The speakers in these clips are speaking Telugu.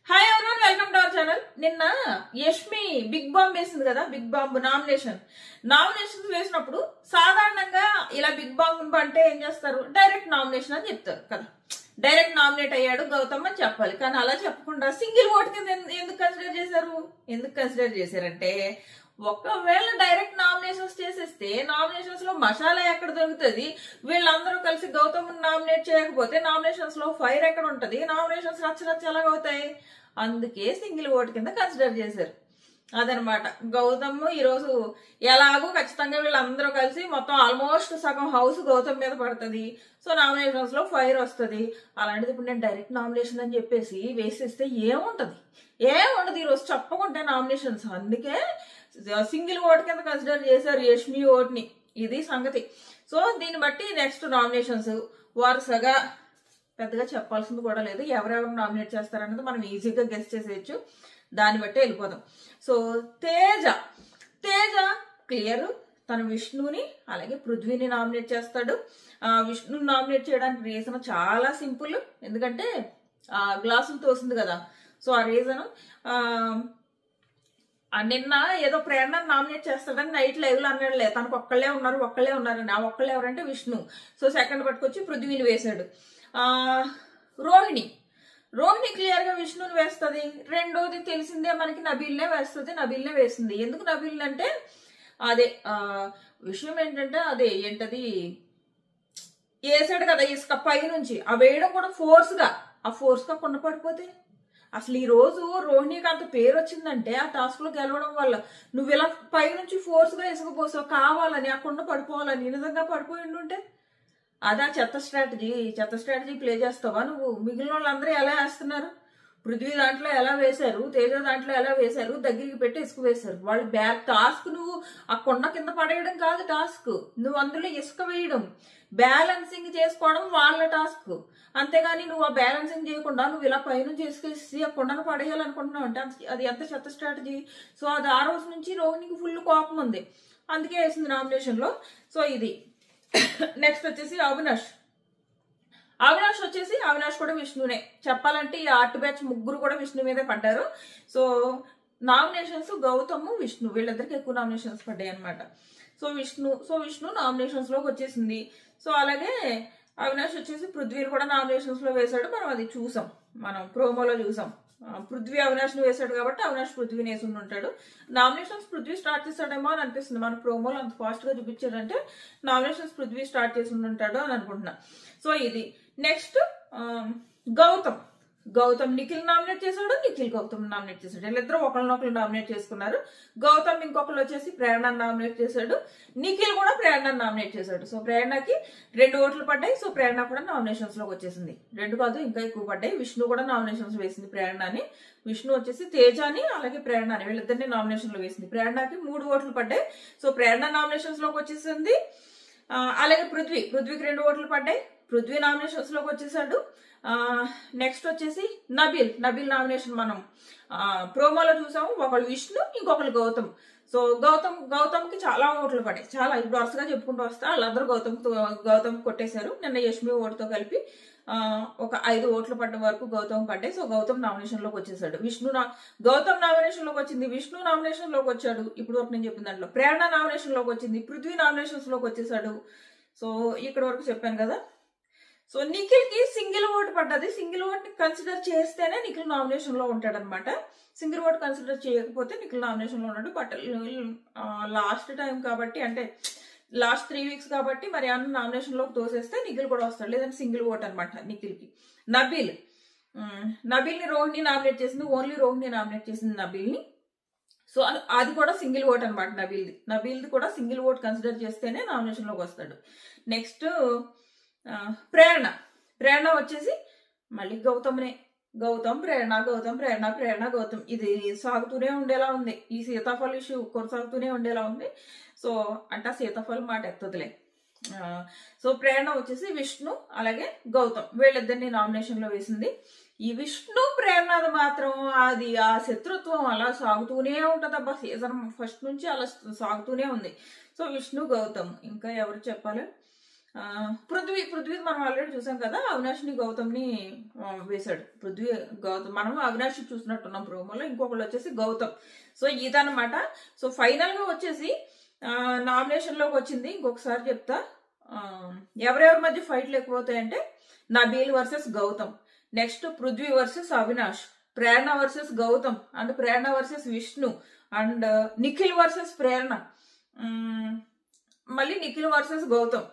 Hi everyone, welcome to our channel. నిన్న యష్మి బిగ్ బాంబ్ వేసింది కదా, బిగ్ బాంబ్ నామినేషన్స్ వేసినప్పుడు సాధారణంగా ఇలా బిగ్ బాంబ్ అంటే ఏం చేస్తారు, డైరెక్ట్ నామినేషన్ అని చెప్తారు కదా. డైరెక్ట్ నామినేట్ అయ్యాడు గౌతమ్ అని చెప్పాలి, కానీ అలా చెప్పకుండా సింగిల్ ఓట్ కింద ఎందుకు కన్సిడర్ చేశారంటే, ఒకవేళ డైరెక్ట్ నామినేషన్స్ చేసేస్తే నామినేషన్స్ లో మసాలా ఎక్కడ దొరుకుతుంది, వీళ్ళందరూ కలిసి గౌతమ్ నామినేట్ చేయకపోతే నామినేషన్స్ లో ఫైర్ ఎక్కడ ఉంటది, నామినేషన్స్ రచ్చ ఎలాగవుతాయి. అందుకే సింగిల్ ఓట్ కింద కన్సిడర్ చేశారు. అదనమాట. గౌతమ్ ఈరోజు ఎలాగో ఖచ్చితంగా వీళ్ళందరూ కలిసి మొత్తం ఆల్మోస్ట్ సగం హౌస్ గౌతమ్ మీద పడుతుంది. సో నామినేషన్స్ లో ఫైర్ వస్తుంది. అలాంటిది ఇప్పుడు నేను డైరెక్ట్ నామినేషన్ అని చెప్పేసి వేసేస్తే ఏముంటది ఈరోజు చెప్పకుంటే నామినేషన్స్. అందుకే సింగిల్ ఓట్ కింద కన్సిడర్ చేశారు యష్మి ఓట్ ని. ఇది సంగతి. సో దీన్ని బట్టి నెక్స్ట్ నామినేషన్స్ వరుసగా పెద్దగా చెప్పాల్సింది కూడా లేదు. ఎవరెవరు నామినేట్ చేస్తారన్నది మనం ఈజీగా గెస్ చేసేయచ్చు. దాన్ని బట్టి వెళ్ళిపోదాం. సో తేజ క్లియర్, తను విష్ణుని అలాగే పృథ్వీని నామినేట్ చేస్తాడు. విష్ణుని నామినేట్ చేయడానికి రీజన్ చాలా సింపుల్, ఎందుకంటే గ్లాసులు తోసింది కదా. సో ఆ రీజన్ నిన్న ఏదో ప్రేరణ నామినేట్ చేస్తాడని నైట్ లైవ్ లో అన్నాడులే, తనకు ఒక్కళ్ళే ఉన్నారని. ఆ ఒక్కళ్ళే ఎవరంటే విష్ణు. సో సెకండ్ పట్టుకొచ్చి పృథ్వీని వేశాడు. రోహిణి క్లియర్ గా విష్ణుని వేస్తుంది. రెండోది తెలిసిందే మనకి, నబీల్నే వేస్తుంది. ఎందుకు నబీల్ అంటే అదే విషయం ఏంటంటే ఏంటది వేసాడు కదా ఇసుక పై నుంచి, ఆ వేయడం కూడా ఫోర్స్ గా కొండ పడిపోతే. అసలు ఈ రోజు రోహిణికి అంత పేరు వచ్చిందంటే ఆ టాస్క్ లో గెలవడం వల్ల. నువ్వు ఇలా పై నుంచి ఫోర్స్ గా ఇసుక పోసావు కావాలని, ఆ కొండ పడిపోవాలని. నిజంగా పడిపోయి ఉంటే అదా చెత్త స్ట్రాటజీ ప్లే చేస్తావా నువ్వు? మిగిలిన వాళ్ళందరూ ఎలా వేస్తున్నారు? పృథ్వీ దాంట్లో ఎలా వేశారు, తేజ దాంట్లో ఎలా వేశారు, దగ్గరికి పెట్టి ఇసుక వేశారు. వాళ్ళు టాస్క్ నువ్వు ఆ కొండ కింద పడేయడం కాదు టాస్క్, నువ్వు అందులో ఇసుక వేయడం, బ్యాలెన్సింగ్ చేసుకోవడం వాళ్ళ టాస్క్. అంతేగాని నువ్వు ఆ బ్యాలెన్సింగ్ చేయకుండా నువ్వు ఇలా పైనుంచి ఇసుకేసి ఆ కొండను పడేయాలనుకుంటున్నావు అంటే అది ఎంత చెత్త స్ట్రాటజీ. సో అది ఆ రోజు నుంచి రోహిణికి ఫుల్ కోపం ఉంది, అందుకే వేసింది నామినేషన్ లో. సో ఇది నెక్స్ట్ వచ్చేసి అవినాష్ కూడా విష్ణునే. చెప్పాలంటే ఈ ఆర్ట్ బ్యాచ్ ముగ్గురు కూడా విష్ణు మీదే పడ్డారు. సో నామినేషన్స్ గౌతమ్ విష్ణు వీళ్ళిద్దరికి ఎక్కువ నామినేషన్స్ పడ్డాయి అనమాట. సో విష్ణు నామినేషన్స్ లోకి వచ్చేసింది. సో అలాగే అవినాష్ వచ్చేసి పృథ్వీని కూడా నామినేషన్స్ లో వేశాడు. మనం అది చూసాం, మనం ప్రోమోలో చూసాం. పృథ్వీ అవినాష్ ని వేశాడు కాబట్టి అవినాష్ పృథ్వీని వేసి ఉంటాడు. నామినేషన్స్ పృథ్వీ స్టార్ట్ చేస్తాడేమో అని అనిపిస్తుంది. మన ప్రోమోలో అంత ఫాస్ట్ గా చూపించాడంటే నామినేషన్స్ పృథ్వీ స్టార్ట్ చేసి ఉంటాడు అని అనుకుంటున్నా. సో ఇది నెక్స్ట్ గౌతమ్ నిఖిల్ నామినేట్ చేశాడు, నిఖిల్ గౌతమ్ నామినేట్ చేశాడు. వీళ్ళిద్దరూ ఒకరినొకరు నామినేట్ చేసుకున్నారు. గౌతమ్ ఇంకొకరు వచ్చేసి ప్రేరణ నామినేట్ చేశాడు, నిఖిల్ కూడా ప్రేరణ నామినేట్ చేశాడు. సో ప్రేరణకి 2 ఓట్లు పడ్డాయి. సో ప్రేరణ కూడా నామినేషన్స్ లోకి వచ్చేసింది. 2 కాదు ఇంకా ఎక్కువ పడ్డాయి. విష్ణు కూడా నామినేషన్స్ వేసింది ప్రేరణని. విష్ణు వచ్చేసి తేజాని అలాగే ప్రేరణని వీళ్ళిద్దరిని నామినేషన్ లో వేసింది. ప్రేరణకి 3 ఓట్లు పడ్డాయి. సో ప్రేరణ నామినేషన్స్ లోకి వచ్చేసింది. అలాగే పృథ్వీకి 2 ఓట్లు పడ్డాయి. పృథ్వీ నామినేషన్స్ లోకి వచ్చేసాడు. నెక్స్ట్ వచ్చేసి నబీల్ నామినేషన్ మనం ప్రోమోలో చూసాము. ఒకళ్ళు విష్ణు, ఇంకొకళ్ళు గౌతమ్. సో గౌతమ్ కి చాలా ఓట్లు పడ్డాయి, చాలా. ఇప్పుడు వరుసగా చెప్పుకుంటూ వస్తా వాళ్ళందరూ గౌతమ్ కొట్టేశారు. నిన్న యష్మి ఓటుతో కలిపి ఒక 5 ఓట్లు పడ్డ వరకు గౌతమ్ పడ్డాయి. సో గౌతమ్ నామినేషన్ లోకి వచ్చేసాడు. గౌతమ్ నామినేషన్ లోకి వచ్చింది, విష్ణు నామినేషన్ లోకి వచ్చాడు. ఇప్పుడు వరకు నేను చెప్పిన దాంట్లో ప్రేరణ నామినేషన్ లోకి వచ్చింది, పృథ్వీ నామినేషన్స్ లోకి వచ్చేసాడు. సో ఇక్కడ వరకు చెప్పాను కదా. సో నిఖిల్ కి సింగిల్ ఓట్ పడ్డది. సింగిల్ ఓట్ ని కన్సిడర్ చేస్తేనే నిఖిల్ నామినేషన్ లో ఉంటాడు అనమాట. సింగిల్ ఓట్ కన్సిడర్ చేయకపోతే నిఖిల్ నామినేషన్ లో ఉన్నాడు. బట్ లాస్ట్ టైం కాబట్టి, అంటే లాస్ట్ 3 వీక్స్ కాబట్టి మరి అన్న నామినేషన్ లోకి తోసేస్తే నిఖిల్ కూడా వస్తాడు. లేదంటే సింగిల్ ఓట్ అనమాట నిఖిల్ కి. నబీల్ ని రోహిణి నామినేట్ చేసింది, ఓన్లీ రోహిణి నామినేట్ చేసింది నబీల్ ని. సో అది కూడా సింగిల్ ఓట్ అనమాట నబీల్ది కూడా సింగిల్ ఓట్ కన్సిడర్ చేస్తేనే నామినేషన్ లోకి వస్తాడు. నెక్స్ట్ ప్రేరణ వచ్చేసి మళ్ళీ గౌతమ్ ప్రేరణ. ఇది సాగుతూనే ఉండేలా ఉంది. ఈ సీతాఫలం ఇష్యూ కొనసాగుతూనే ఉండేలా ఉంది. సో అంటే సీతాఫలం మాట ఎత్తదులే. సో ప్రేరణ వచ్చేసి విష్ణు అలాగే గౌతమ్ వీళ్ళిద్దరిని నామినేషన్ లో వేసింది. ఈ విష్ణు ప్రేరణ మాత్రం అది ఆ శత్రుత్వం అలా సాగుతూనే ఉంటది అబ్బా. సీజన్ ఫస్ట్ నుంచి అలా సాగుతూనే ఉంది. సో విష్ణు గౌతమ్, ఇంకా ఎవరు చెప్పాలి, పృథ్వీ మనం ఆల్రెడీ చూసాం కదా, అవినాష్ని గౌతమ్ని వేశాడు. పృథ్వీ గౌతమ్, మనం అవినాష్ చూసినట్టున్నాం ప్రోమోలో. ఇంకొకళ్ళు వచ్చేసి గౌతమ్. సో ఇదనమాట. సో ఫైనల్ గా వచ్చేసి నామినేషన్ లోకి వచ్చింది. ఇంకొకసారి చెప్తా, ఎవరెవరి మధ్య ఫైట్లు ఎక్కువ అవుతాయంటే Nabeel versus Gautam, next Prithvi versus Avinash, Prerana versus Gautam, and Prerana versus Vishnu, and Nikhil versus Prerana, మళ్ళీ నిఖిల్ వర్సెస్ గౌతమ్,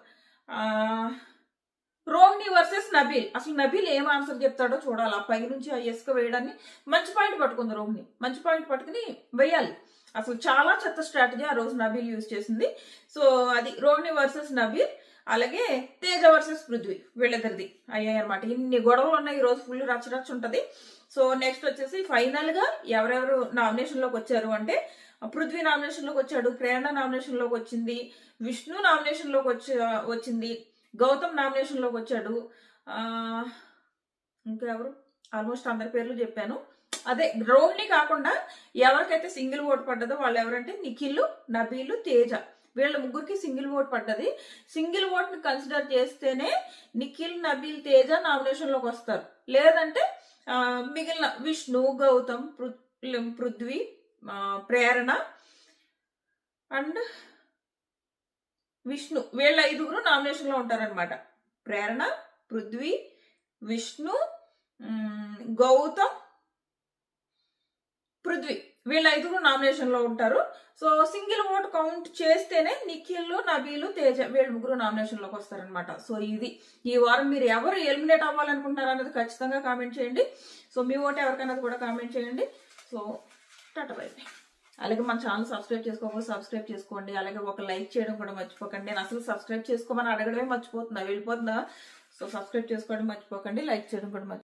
రోహిణి వర్సెస్ నబీల్. అసలు నబీల్ ఏం ఆన్సర్ చెప్తాడో చూడాలి. ఆ పై నుంచి ఆ ఇసుక వేయడాన్ని మంచి పాయింట్ పట్టుకుంది రోహిణి. మంచి పాయింట్ పట్టుకుని వేయాలి. అసలు చాలా చెత్త స్ట్రాటజీ ఆ రోజు నబీల్ యూజ్ చేసింది. సో అది రోహిణి వర్సెస్ నబీల్. అలాగే తేజ వర్సెస్ పృథ్వీ, వీళ్ళిద్దరిది అయ్యాయి అనమాట. ఇన్ని గొడవలు ఉన్నాయి ఈ రోజు, ఫుల్ రచ్చ ఉంటది. సో నెక్స్ట్ వచ్చేసి ఫైనల్ గా ఎవరెవరు నామినేషన్ లోకి వచ్చారు అంటే, పృథ్వీ నామినేషన్ లోకి వచ్చాడు, ప్రేరణ నామినేషన్ లోకి వచ్చింది, విష్ణు నామినేషన్ లోకి వచ్చింది, గౌతమ్ నామినేషన్ లోకి వచ్చాడు. ఇంకా ఎవరు, ఆల్మోస్ట్ అందరి పేర్లు చెప్పాను. అదే రోహిణి కాకుండా ఎవరికైతే సింగిల్ ఓట్ పడ్డదో వాళ్ళు ఎవరంటే నిఖిల్, నబీల్, తేజ, వీళ్ళ ముగ్గురికి సింగిల్ ఓట్ పడ్డది. సింగిల్ ఓట్ ని కన్సిడర్ చేస్తేనే నిఖిల్, నబీల్, తేజ నామినేషన్ లోకి వస్తారు. లేదంటే మిగిలిన విష్ణు, గౌతమ్, పృథ్వీ, ప్రేరణ అండ్ విష్ణు, వీళ్ళ 5గురు నామినేషన్ లో ఉంటారనమాట. ప్రేరణ, పృథ్వీ, విష్ణు, గౌతమ్, పృథ్వీ, వీళ్ళ 5గురు నామినేషన్ లో ఉంటారు. సో సింగిల్ ఓట్ కౌంట్ చేస్తేనే నిఖిల్, నబీలు, తేజ, వీళ్ళ 3 నామినేషన్ లోకి వస్తారనమాట. సో ఇది ఈ వారం మీరు ఎవరు ఎలిమినేట్ అవ్వాలనుకుంటున్నారు అనేది ఖచ్చితంగా కామెంట్ చేయండి. సో మీ ఓట్ ఎవరికైనా కూడా కామెంట్ చేయండి. So tata bye by. అలాగే మన ఛానల్ సబ్స్క్రైబ్ చేసుకోకపోతే సబ్స్క్రైబ్ చేసుకోండి. అలాగే ఒక లైక్ చేయడం కూడా మర్చిపోకండి. నేను అసలు సబ్స్క్రైబ్ చేసుకోమని అడగడమే మర్చిపోతున్నా, వెళ్ళిపోతున్నా. సో సబ్స్క్రైబ్ చేసుకోవడం మర్చిపోకండి, లైక్ చేయడం కూడా